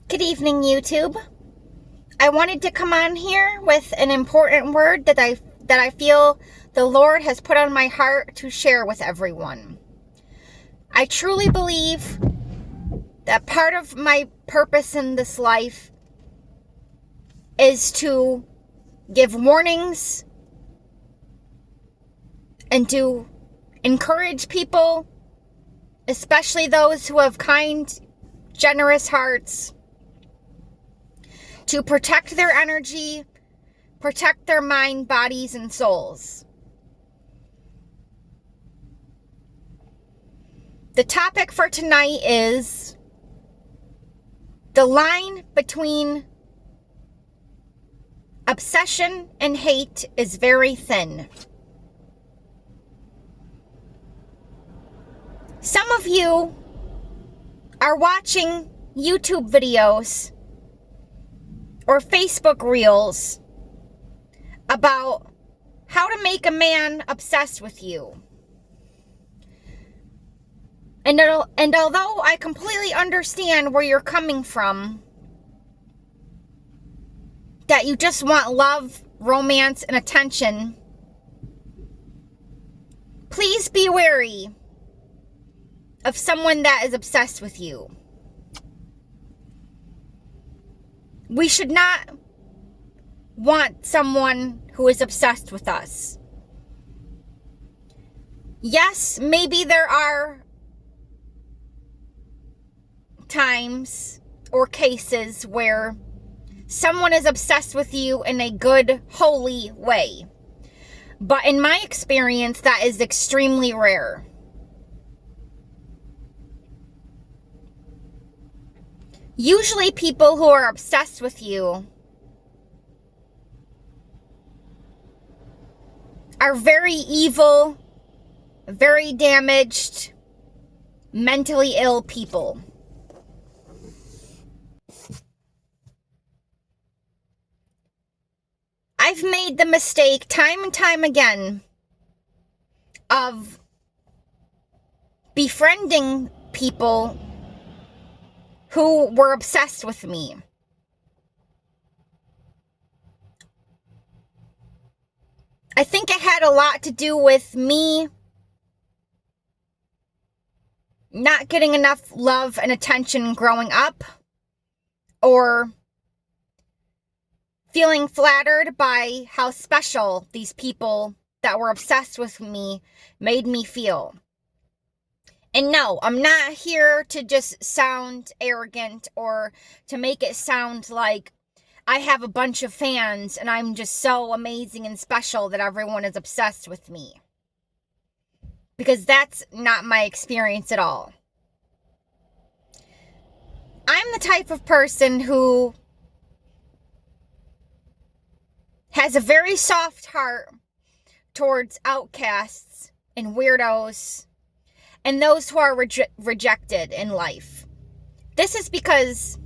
Good evening, YouTube. I wanted to come on here with an important word that I feel the Lord has put on my heart to share with everyone. I truly believe that part of my purpose in this life is to give warnings and to encourage people, especially those who have kind, generous hearts, to protect their energy, protect their mind, bodies, and souls. The topic for tonight is the line between obsession and hate is very thin. Some of you are watching YouTube videos or Facebook reels about how to make a man obsessed with you. And although I completely understand where you're coming from, that you just want love, romance, and attention, please be wary of someone that is obsessed with you. We should not want someone who is obsessed with us. Yes, maybe there are times or cases where someone is obsessed with you in a good, holy way. But in my experience, that is extremely rare. Usually people who are obsessed with you are very evil, very damaged, mentally ill people. I've made the mistake time and time again of befriending people who were obsessed with me. I think it had a lot to do with me not getting enough love and attention growing up, or feeling flattered by how special these people that were obsessed with me made me feel. And no, I'm not here to just sound arrogant or to make it sound like I have a bunch of fans and I'm just so amazing and special that everyone is obsessed with me. Because that's not my experience at all. I'm the type of person who has a very soft heart towards outcasts and weirdos and those who are rejected in life. This is because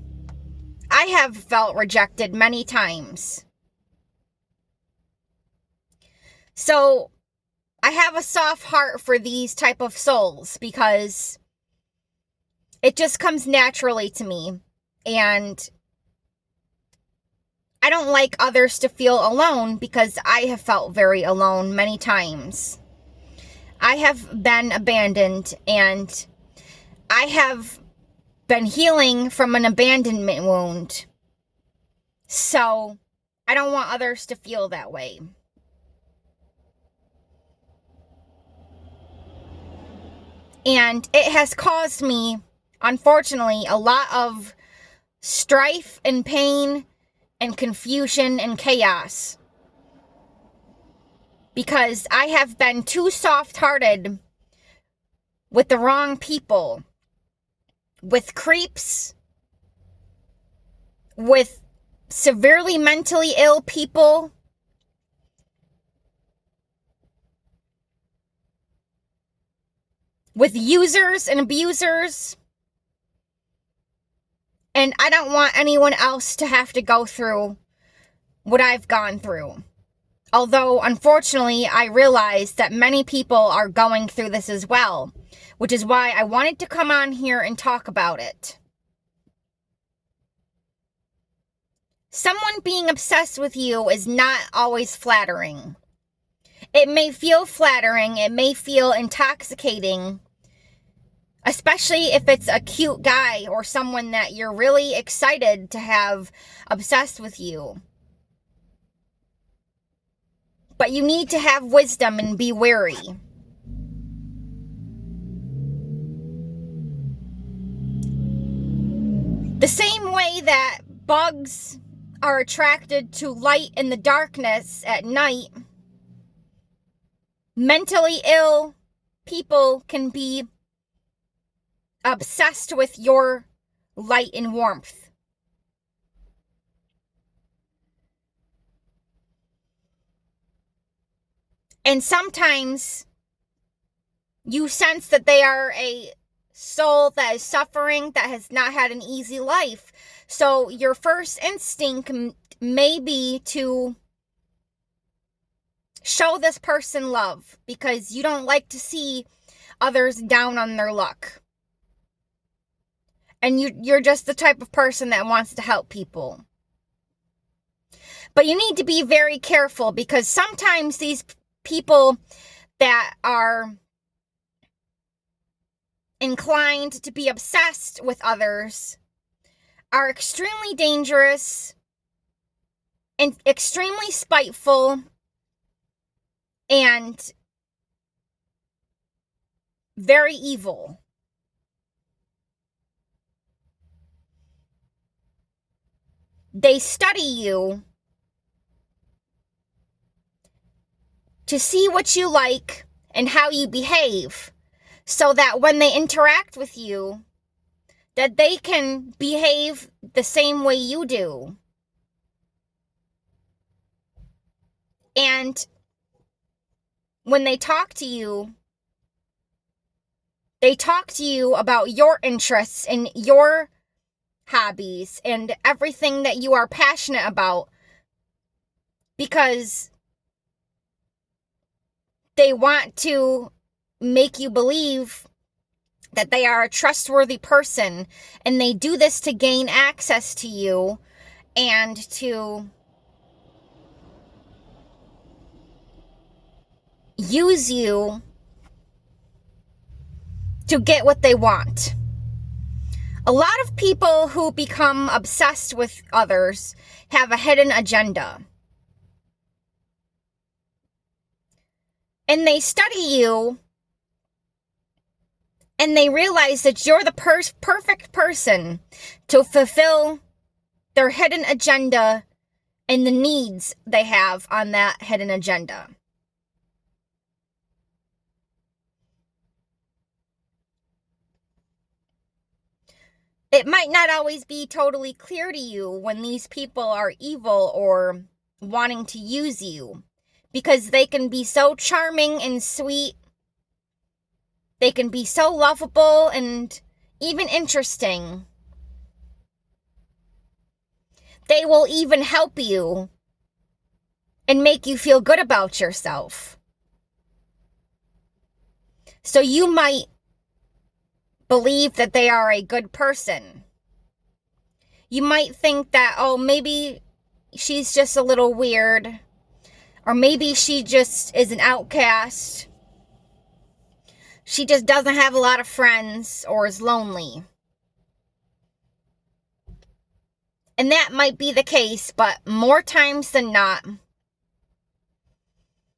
I have felt rejected many times. So I have a soft heart for these type of souls because it just comes naturally to me. And I don't like others to feel alone because I have felt very alone many times. I have been abandoned and I have been healing from an abandonment wound. So I don't want others to feel that way. And it has caused me, unfortunately, a lot of strife and pain and confusion and chaos. Because I have been too soft-hearted with the wrong people. With creeps. With severely mentally ill people. With users and abusers. And I don't want anyone else to have to go through what I've gone through. Although, unfortunately, I realize that many people are going through this as well, which is why I wanted to come on here and talk about it. Someone being obsessed with you is not always flattering. It may feel flattering, it may feel intoxicating, especially if it's a cute guy or someone that you're really excited to have obsessed with you. But you need to have wisdom and be wary. The same way that bugs are attracted to light in the darkness at night, mentally ill people can be obsessed with your light and warmth. And sometimes you sense that they are a soul that is suffering, that has not had an easy life. So your first instinct may be to show this person love because you don't like to see others down on their luck. And you're just the type of person that wants to help people. But you need to be very careful because sometimes these people that are inclined to be obsessed with others are extremely dangerous and extremely spiteful and very evil. They study you to see what you like and how you behave, so that when they interact with you, that they can behave the same way you do. And when they talk to you about your interests and your hobbies and everything that you are passionate about, because they want to make you believe that they are a trustworthy person, and they do this to gain access to you and to use you to get what they want. A lot of people who become obsessed with others have a hidden agenda. And they study you, and they realize that you're the perfect person to fulfill their hidden agenda and the needs they have on that hidden agenda. It might not always be totally clear to you when these people are evil or wanting to use you, because they can be so charming and sweet. They can be so lovable and even interesting. They will even help you and make you feel good about yourself. So you might believe that they are a good person. You might think that, oh, maybe she's just a little weird, or maybe she just is an outcast. She just doesn't have a lot of friends or is lonely. And that might be the case, but more times than not,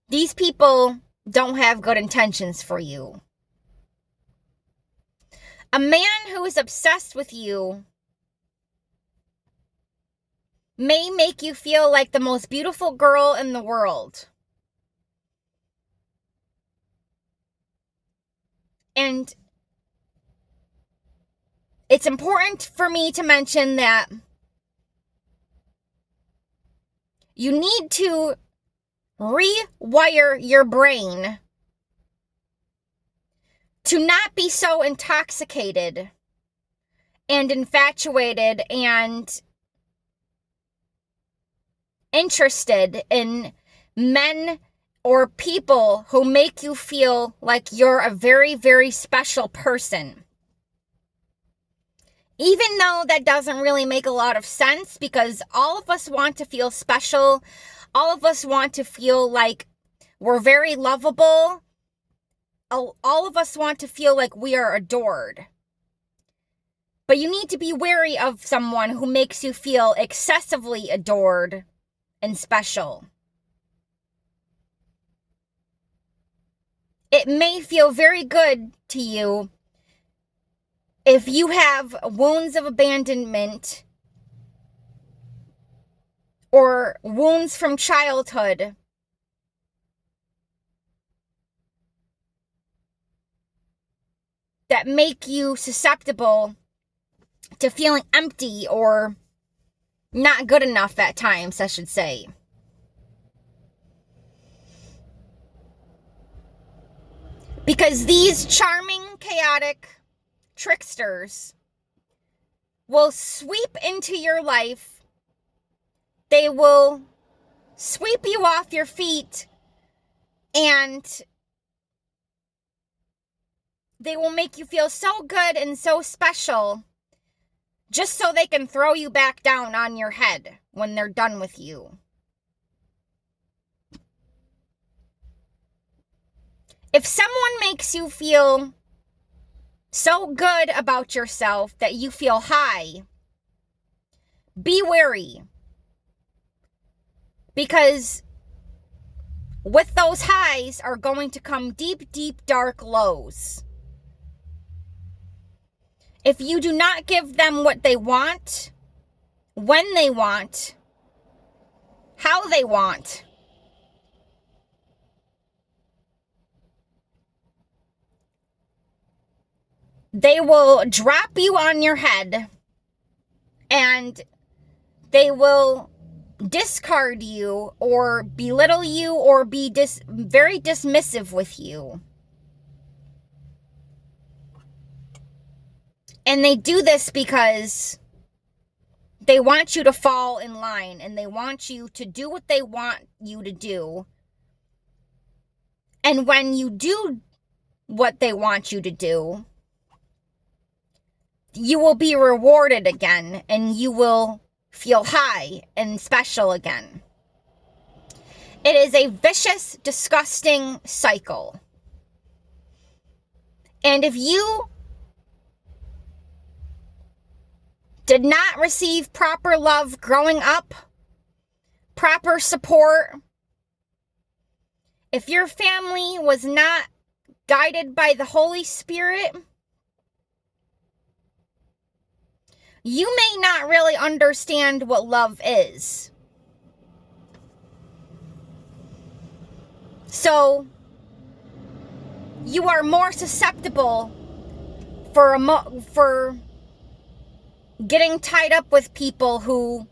these people don't have good intentions for you. A man who is obsessed with you may make you feel like the most beautiful girl in the world. And it's important for me to mention that you need to rewire your brain to not be so intoxicated and infatuated and interested in men or people who make you feel like you're a very, very special person. Even though that doesn't really make a lot of sense, because all of us want to feel special. All of us want to feel like we're very lovable. All of us want to feel like we are adored. But you need to be wary of someone who makes you feel excessively adored and special. It may feel very good to you if you have wounds of abandonment or wounds from childhood that make you susceptible to feeling empty or not good enough at times, I should say. Because these charming, chaotic tricksters will sweep into your life. They will sweep you off your feet, and they will make you feel so good and so special just so they can throw you back down on your head when they're done with you. If someone makes you feel so good about yourself that you feel high, be wary. Because with those highs are going to come deep, deep, dark lows. If you do not give them what they want, when they want, how they want, they will drop you on your head, and they will discard you or belittle you or be very dismissive with you. And they do this because they want you to fall in line, and they want you to do what they want you to do. And when you do what they want you to do, you will be rewarded again, and you will feel high and special again. It is a vicious, disgusting cycle. And if you did not receive proper love growing up, proper support, if your family was not guided by the Holy Spirit, you may not really understand what love is. So, you are more susceptible for getting tied up with people who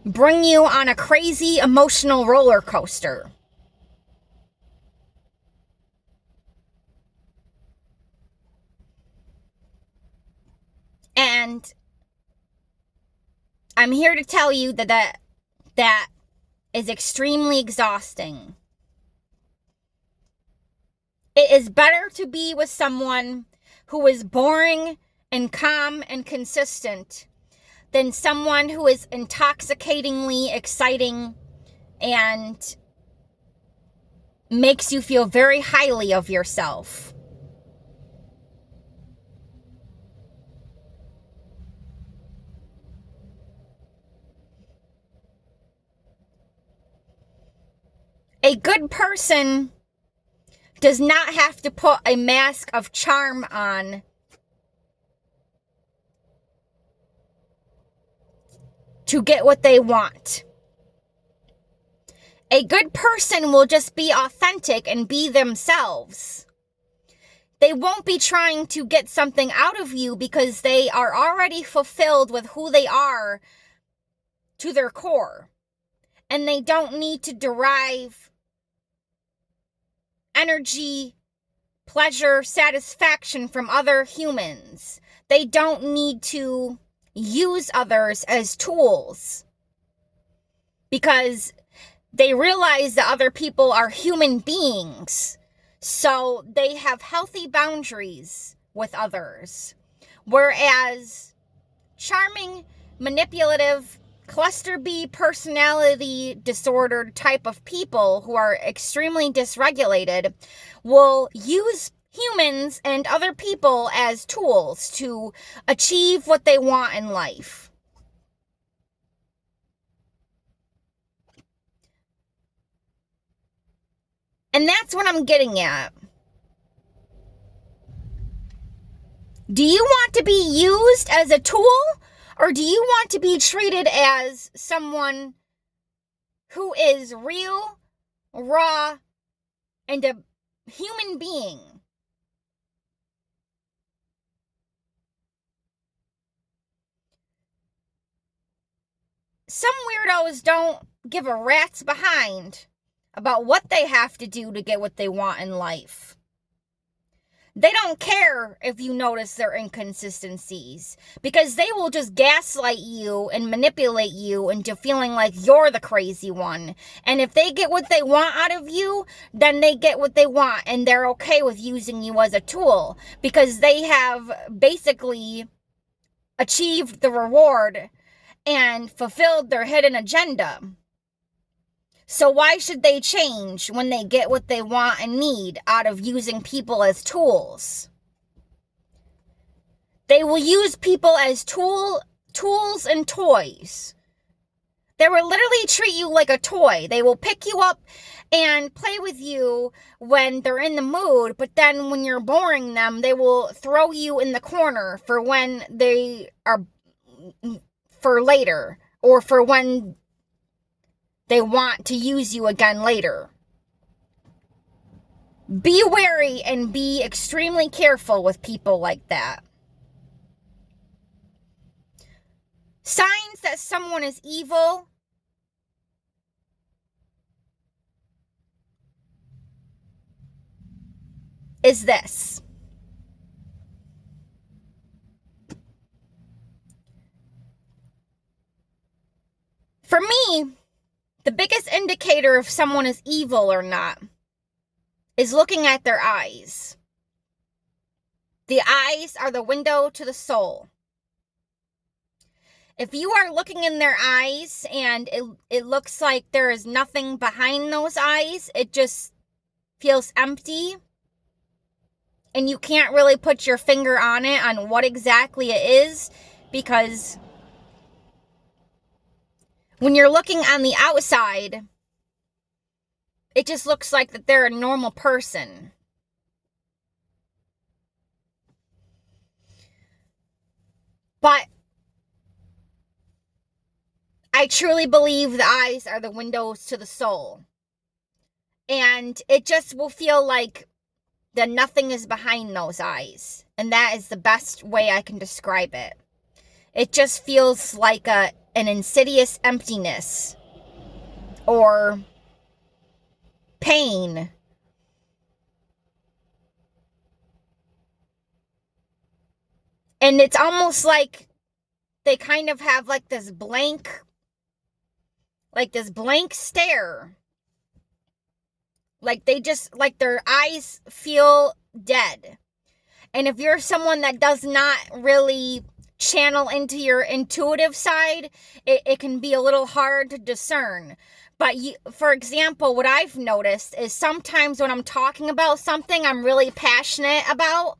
bring you on a crazy emotional roller coaster. And I'm here to tell you that is extremely exhausting. It is better to be with someone who is boring and calm and consistent than someone who is intoxicatingly exciting and makes you feel very highly of yourself. A good person does not have to put a mask of charm on to get what they want. A good person will just be authentic and be themselves. They won't be trying to get something out of you because they are already fulfilled with who they are to their core. And they don't need to derive energy, pleasure, satisfaction from other humans. They don't need to use others as tools, because They realize that other people are human beings, so they have healthy boundaries with others. Whereas charming, manipulative, cluster B personality disordered type of people who are extremely dysregulated will use humans and other people as tools to achieve what they want in life. And that's what I'm getting at. Do you want to be used as a tool, or do you want to be treated as someone who is real, raw, and a human being? Some weirdos don't give a rat's behind about what they have to do to get what they want in life. They don't care if you notice their inconsistencies, because they will just gaslight you and manipulate you into feeling like you're the crazy one. And if they get what they want out of you, then they get what they want, and they're okay with using you as a tool, because they have basically achieved the reward and fulfilled their hidden agenda. So why should they change when they get what they want and need out of using people as tools? They will use people as tools and toys. They will literally treat you like a toy. They will pick you up and play with you when they're in the mood, but then when you're boring them, they will throw you in the corner for when they are for later, or for when they want to use you again later. Be wary and be extremely careful with people like that. Signs that someone is evil is this. For me, the biggest indicator if someone is evil or not is looking at their eyes. The eyes are the window to the soul. If you are looking in their eyes and it looks like there is nothing behind those eyes, it just feels empty, and you can't really put your finger on it, on what exactly it is, because when you're looking on the outside, it just looks like that they're a normal person. But I truly believe the eyes are the windows to the soul. And it just will feel like that nothing is behind those eyes. And that is the best way I can describe it. It just feels like an insidious emptiness or pain. And it's almost like they kind of have like this blank stare. Like they just, like their eyes feel dead. And if you're someone that does not really channel into your intuitive side, it can be a little hard to discern. But for example, what I've noticed is sometimes when I'm talking about something I'm really passionate about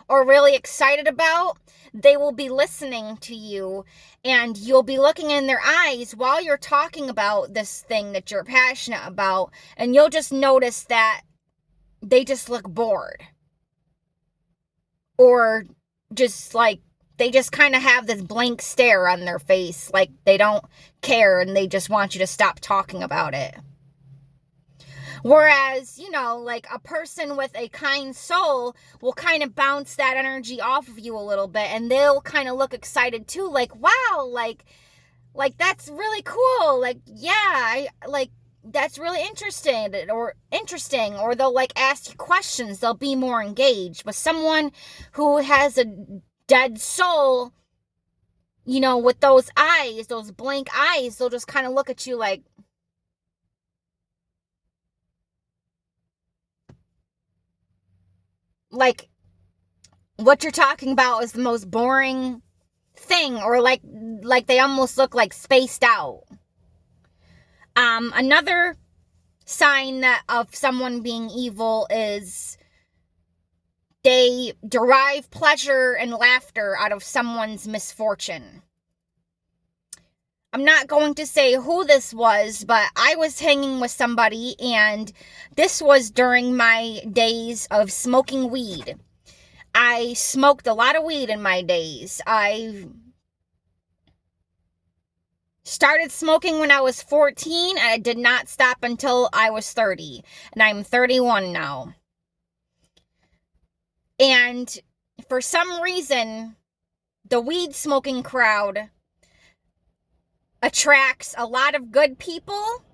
or really excited about, they will be listening to you, and you'll be looking in their eyes while you're talking about this thing that you're passionate about, and you'll just notice that they just look bored. Or just like, they just kind of have this blank stare on their face, like they don't care and they just want you to stop talking about it. Whereas, like a person with a kind soul will kind of bounce that energy off of you a little bit, and they'll kind of look excited too, like, wow, like that's really cool. Like, yeah, that's really interesting, or they'll like ask you questions. They'll be more engaged. But someone who has a dead soul, with those eyes, those blank eyes, they'll just kind of look at you like, like what you're talking about is the most boring thing, or like they almost look like spaced out. Another sign that of someone being evil is they derive pleasure and laughter out of someone's misfortune. I'm not going to say who this was, but I was hanging with somebody, and this was during my days of smoking weed. I smoked a lot of weed in my days. I started smoking when I was 14, and I did not stop until I was 30, and I'm 31 now. And for some reason, the weed smoking crowd attracts a lot of good people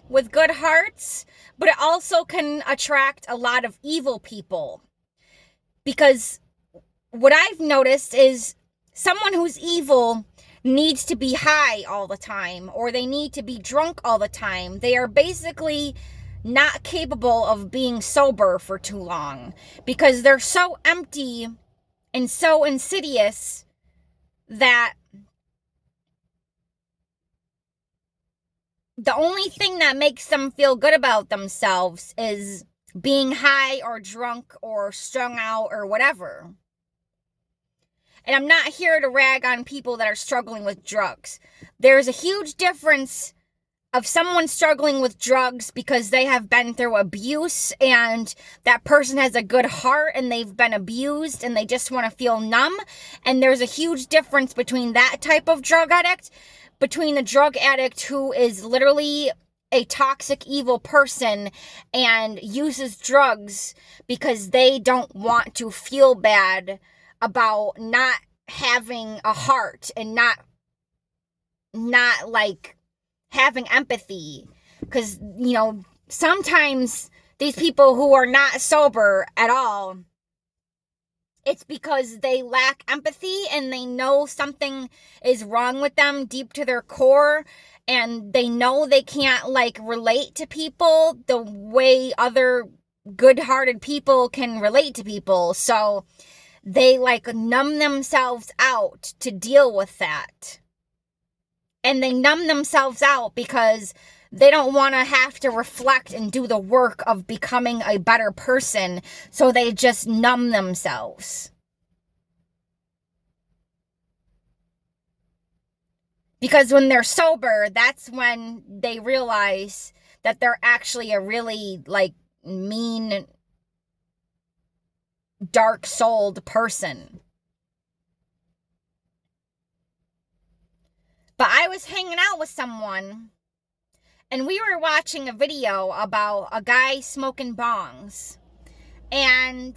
with good hearts, but it also can attract a lot of evil people. Because what I've noticed is someone who's evil needs to be high all the time, or they need to be drunk all the time. They are basically not capable of being sober for too long because they're so empty and so insidious that the only thing that makes them feel good about themselves is being high or drunk or strung out or whatever. And I'm not here to rag on people that are struggling with drugs. There's a huge difference of someone struggling with drugs because they have been through abuse and that person has a good heart and they've been abused and they just want to feel numb. And there's a huge difference between that type of drug addict, between the drug addict who is literally a toxic, evil person and uses drugs because they don't want to feel bad about not having a heart and not like having empathy. Because, you know, sometimes these people who are not sober at all, it's because they lack empathy and they know something is wrong with them deep to their core, and they know they can't like relate to people the way other good-hearted people can relate to people. So they like numb themselves out to deal with that. And they numb themselves out because they don't want to have to reflect and do the work of becoming a better person. So they just numb themselves. Because when they're sober, that's when they realize that they're actually a really like mean, dark-souled person. But I was hanging out with someone and we were watching a video about a guy smoking bongs. And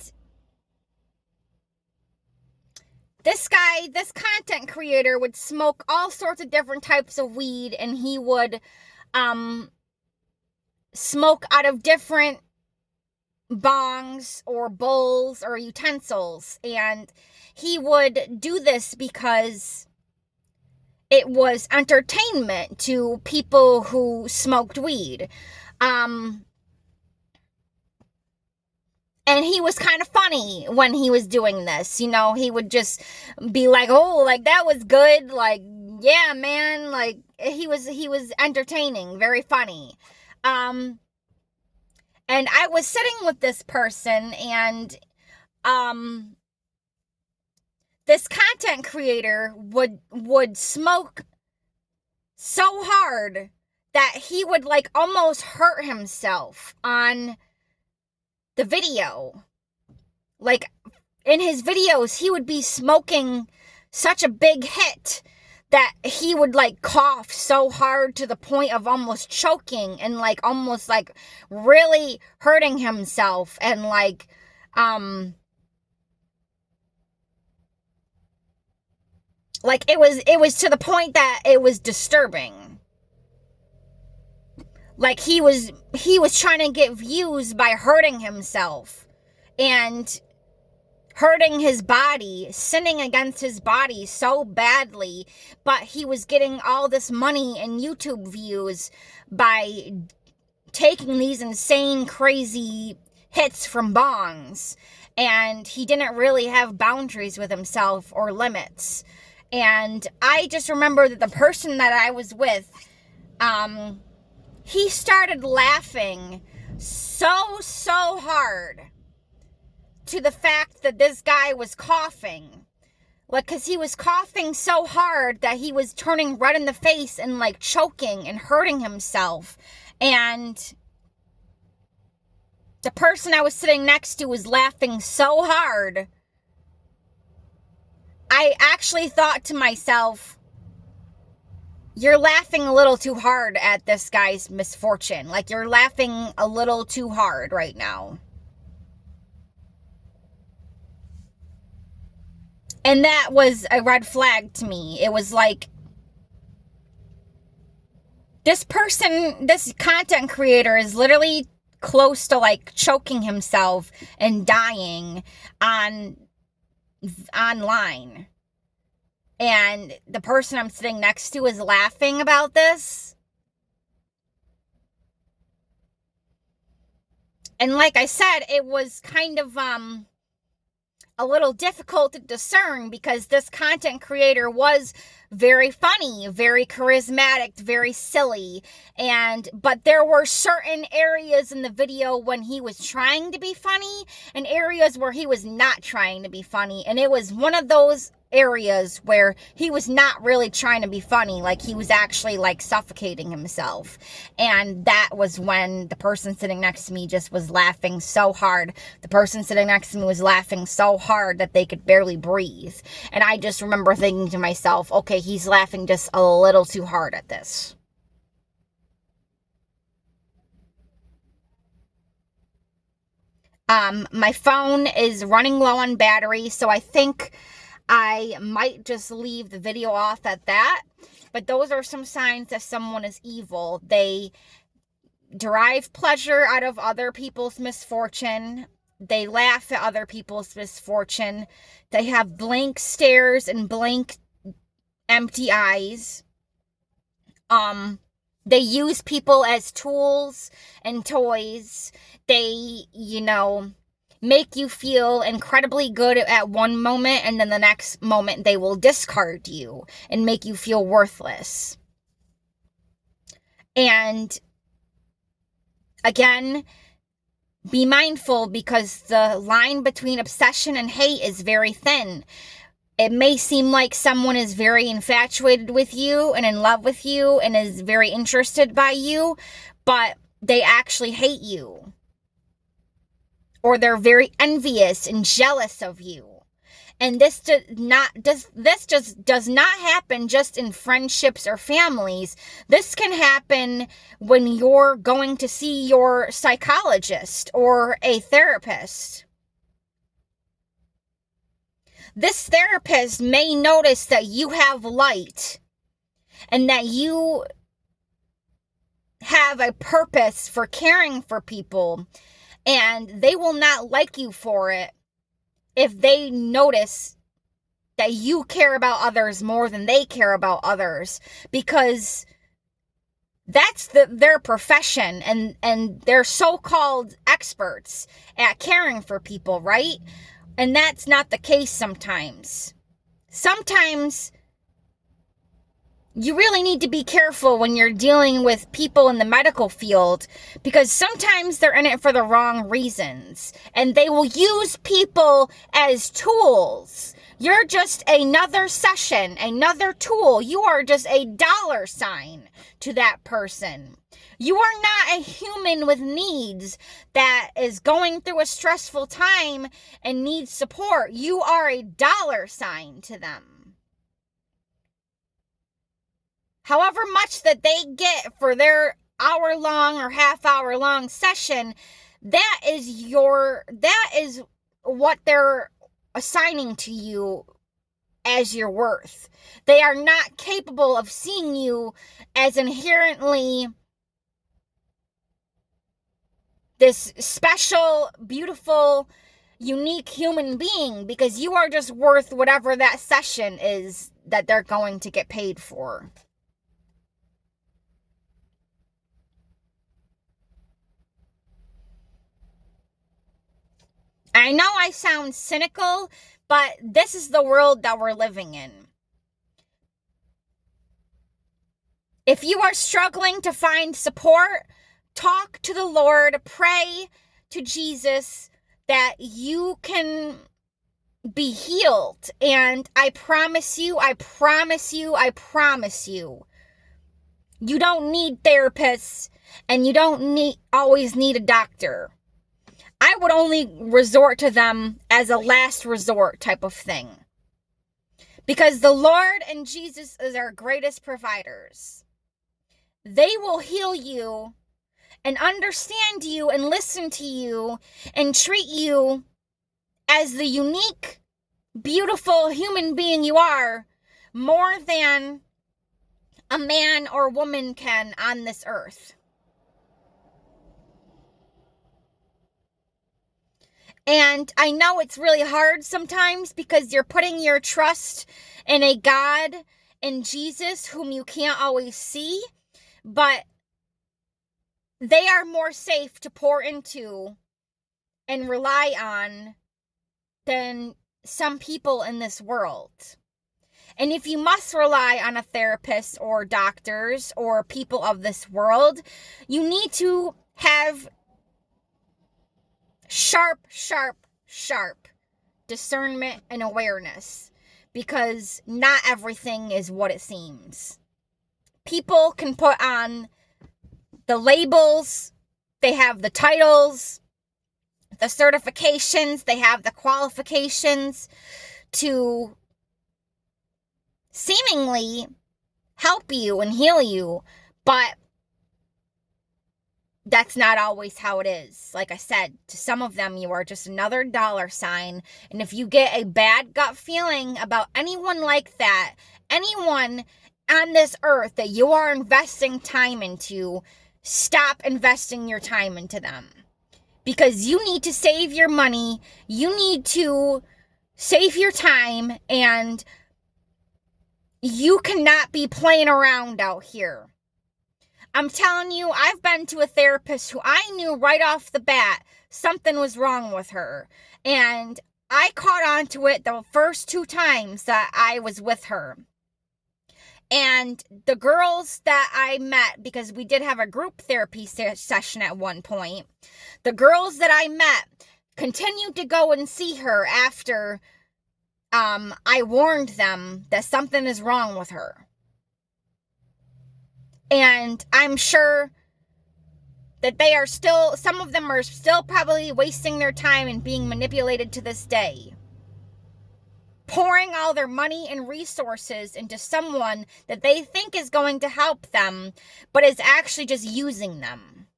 this guy, this content creator, would smoke all sorts of different types of weed, and he would smoke out of different bongs or bowls or utensils. And he would do this because it was entertainment to people who smoked weed. And he was kind of funny when he was doing this. You know, he would just be like, oh, like, that was good. Like, yeah, man. Like, he was entertaining, very funny. And I was sitting with this person, and this content creator would smoke so hard that he would like almost hurt himself on the video. Like, in his videos, he would be smoking such a big hit that he would like cough so hard to the point of almost choking and like almost like really hurting himself, and like it was to the point that it was disturbing. Like, he was trying to get views by hurting himself and hurting his body, sinning against his body so badly, but he was getting all this money and YouTube views by taking these insane, crazy hits from bongs, and he didn't really have boundaries with himself or limits. And I just remember that the person that I was with, he started laughing so hard to the fact that this guy was coughing. Like, because he was coughing so hard that he was turning red in the face and, like, choking and hurting himself. And the person I was sitting next to was laughing so hard. I actually thought to myself, you're laughing a little too hard at this guy's misfortune. Like, you're laughing a little too hard right now. And that was a red flag to me. It was like, this person, this content creator is literally close to, like, choking himself and dying online. And the person I'm sitting next to is laughing about this. And like I said, it was kind of a little difficult to discern, because this content creator was very funny, very charismatic, very silly. But there were certain areas in the video when he was trying to be funny and areas where he was not trying to be funny. And it was one of those areas where he was not really trying to be funny, like he was actually, like, suffocating himself. And that was when the person sitting next to me just was laughing so hard. The person sitting next to me was laughing so hard that they could barely breathe. And I just remember thinking to myself, okay, he's laughing just a little too hard at this. My phone is running low on battery, so I think I might just leave the video off at that. But those are some signs that someone is evil. They derive pleasure out of other people's misfortune. They laugh at other people's misfortune. They have blank stares and blank empty eyes. They use people as tools and toys. They, make you feel incredibly good at one moment, and then the next moment they will discard you and make you feel worthless. And again, be mindful, because the line between obsession and hate is very thin. It may seem like someone is very infatuated with you and in love with you and is very interested by you, but they actually hate you. Or they're very envious and jealous of you. And this just does not happen just in friendships or families. This can happen when you're going to see your psychologist or a therapist. This therapist may notice that you have light and that you have a purpose for caring for people, and they will not like you for it if they notice that you care about others more than they care about others, because that's their profession, and they're so-called experts at caring for people, right? And that's not the case sometimes. Sometimes you really need to be careful when you're dealing with people in the medical field, because sometimes they're in it for the wrong reasons, and they will use people as tools. You're just another session, another tool. You are just a dollar sign to that person. You are not a human with needs that is going through a stressful time and needs support. You are a dollar sign to them. However much that they get for their hour-long or half-hour-long session, that is what they're assigning to you as your worth. They are not capable of seeing you as inherently this special, beautiful, unique human being, because you are just worth whatever that session is that they're going to get paid for. I know I sound cynical, but this is the world that we're living in. If you are struggling to find support, talk to the Lord, pray to Jesus that you can be healed. And I promise you, you don't need therapists and you don't always need a doctor. I would only resort to them as a last resort type of thing. Because the Lord and Jesus is our greatest providers. They will heal you and understand you and listen to you and treat you as the unique, beautiful human being you are more than a man or woman can on this earth. And I know it's really hard sometimes because you're putting your trust in a God, in Jesus, whom you can't always see. But they are more safe to pour into and rely on than some people in this world. And if you must rely on a therapist or doctors or people of this world, you need to have sharp discernment and awareness, because not everything is what it seems. People can put on the labels, they have the titles, the certifications, they have the qualifications to seemingly help you and heal you, but that's not always how it is. Like I said, to some of them, you are just another dollar sign. And if you get a bad gut feeling about anyone like that, anyone on this earth that you are investing time into, stop investing your time into them. Because you need to save your money, you need to save your time, and you cannot be playing around out here. I'm telling you, I've been to a therapist who I knew right off the bat something was wrong with her. And I caught on to it the first 2 times that I was with her. And the girls that I met, because we did have a group therapy session at one point, the girls that I met continued to go and see her after I warned them that something is wrong with her. And I'm sure that they are still, some of them are still probably wasting their time and being manipulated to this day. Pouring all their money and resources into someone that they think is going to help them, but is actually just using them.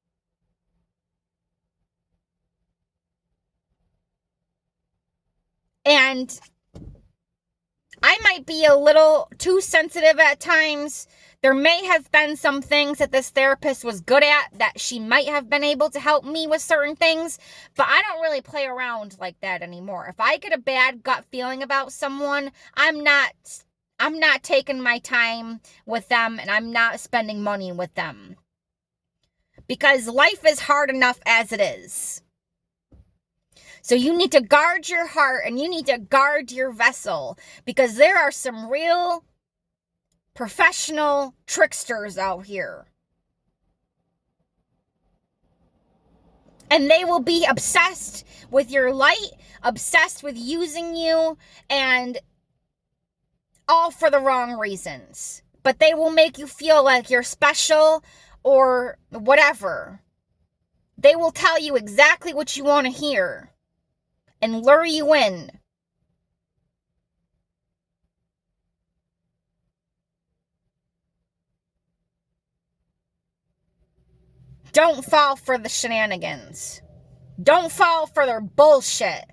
And I might be a little too sensitive at times. There may have been some things that this therapist was good at that she might have been able to help me with certain things, but I don't really play around like that anymore. If I get a bad gut feeling about someone, I'm not taking my time with them, and I'm not spending money with them. Because life is hard enough as it is. So you need to guard your heart and you need to guard your vessel, because there are some real professional tricksters out here. And they will be obsessed with your light, obsessed with using you, and all for the wrong reasons. But they will make you feel like you're special or whatever. They will tell you exactly what you want to hear and lure you in. Don't fall for the shenanigans. Don't fall for their bullshit.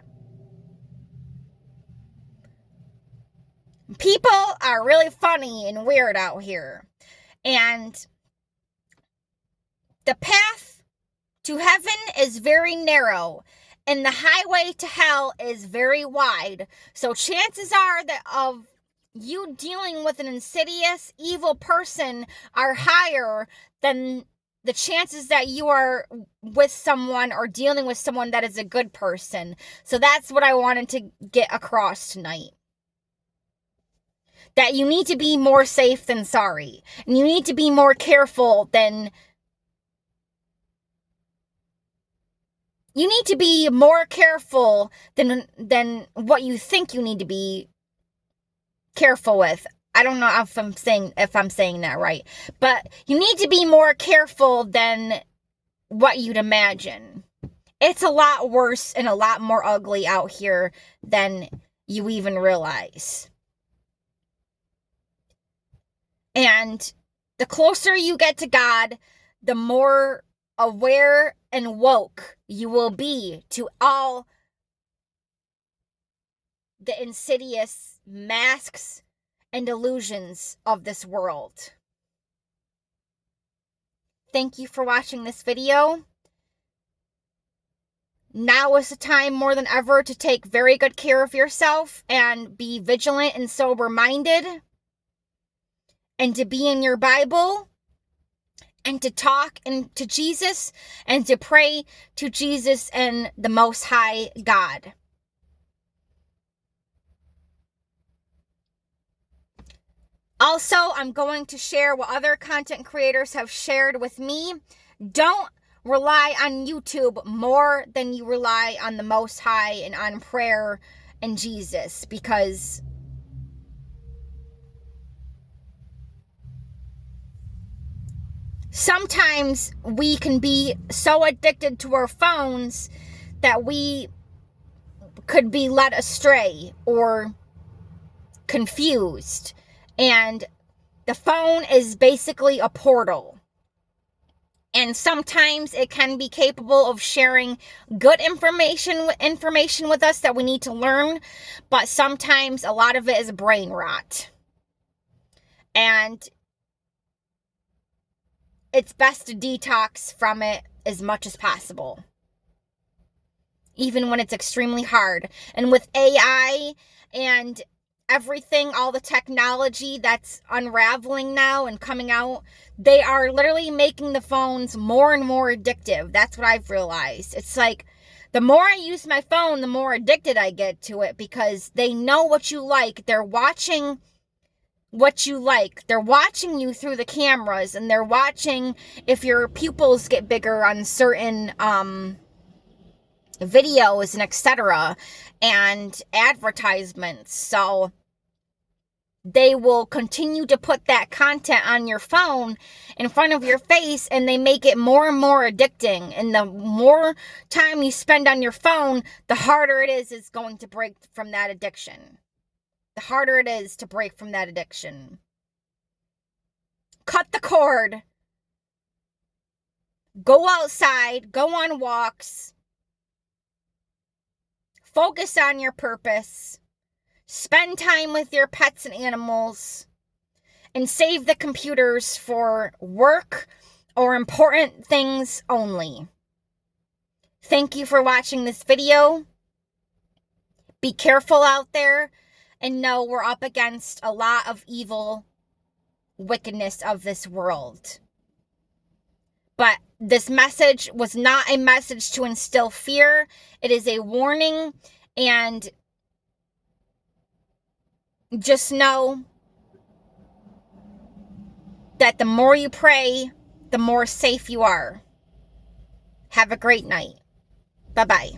People are really funny and weird out here. And the path to heaven is very narrow, and the highway to hell is very wide. So chances are that of you dealing with an insidious, evil person are higher than the chances that you are with someone or dealing with someone that is a good person. So that's what I wanted to get across tonight. That you need to be more safe than sorry. And you need to be more careful than... You need to be more careful than what you think you need to be careful with. I don't know if I'm saying that right. But you need to be more careful than what you'd imagine. It's a lot worse and a lot more ugly out here than you even realize. And the closer you get to God, the more aware and woke you will be to all the insidious masks and illusions of this world. Thank you for watching this video. Now is the time more than ever to take very good care of yourself and be vigilant and sober-minded, and to be in your Bible, and to talk to Jesus, and to pray to Jesus and the Most High God. Also, I'm going to share what other content creators have shared with me. Don't rely on YouTube more than you rely on the Most High and on prayer and Jesus, because sometimes we can be so addicted to our phones that we could be led astray or confused. And the phone is basically a portal. And sometimes it can be capable of sharing good information with us that we need to learn. But sometimes a lot of it is brain rot. And it's best to detox from it as much as possible, even when it's extremely hard. And with AI and everything, all the technology that's unraveling now and coming out, they are literally making the phones more and more addictive. That's what I've realized. It's like, the more I use my phone, the more addicted I get to it, because they know what you like. They're watching what you like. They're watching you through the cameras, and they're watching if your pupils get bigger on certain videos and etc. and advertisements. So they will continue to put that content on your phone in front of your face, and they make it more and more addicting. And the more time you spend on your phone, the harder it is going to break from that addiction. The harder it is to break from that addiction. Cut the cord. Go outside. Go on walks. Focus on your purpose. Spend time with your pets and animals. And save the computers for work or important things only. Thank you for watching this video. Be careful out there. And know we're up against a lot of evil wickedness of this world. But this message was not a message to instill fear. It is a warning. And just know that the more you pray, the more safe you are. Have a great night. Bye-bye.